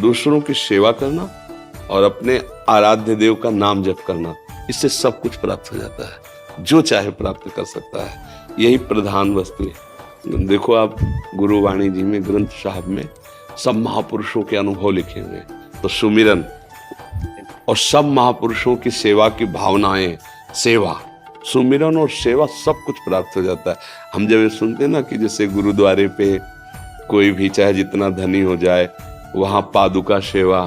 दूसरों की सेवा करना और अपने आराध्य देव का नाम जप करना, इससे सब कुछ प्राप्त हो जाता है, जो चाहे प्राप्त कर सकता है। यही प्रधान वस्तु है। देखो आप गुरुवाणी जी में, ग्रंथ साहब में सब महापुरुषों के अनुभव लिखे हुए हैं, तो सुमिरन और सब महापुरुषों की सेवा की भावनाएं, सेवा, सुमिरन और सेवा, सब कुछ प्राप्त हो जाता है। हम जब ये सुनते हैं ना कि जैसे गुरुद्वारे पे कोई भी चाहे जितना धनी हो जाए, वहां पादुका सेवा,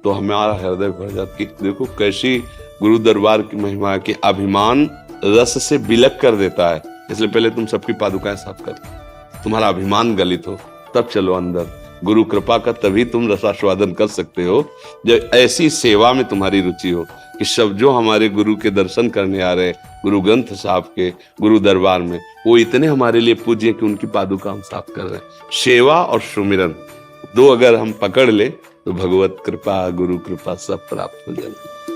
तो हमारा हृदय भर जाता कि देखो कैसी गुरु दरबार की महिमा की अभिमान रस से बिलक कर देता है। इसलिए पहले तुम सबकी पादुकाएं साफ कर, तुम्हारा अभिमान गलित हो, तब चलो अंदर। गुरु कृपा का तभी तुम रसास्वादन कर सकते हो जब ऐसी सेवा में तुम्हारी रुचि हो कि सब जो हमारे गुरु के दर्शन करने आ रहे, गुरु ग्रंथ साहब के गुरु दरबार में, वो इतने हमारे लिए पूज्य कि उनकी पादुका हम साफ कर रहे हैं। सेवा और सुमिरन दो अगर हम पकड़ ले तो भगवत कृपा, गुरु कृपा सब प्राप्त हो जाएगी।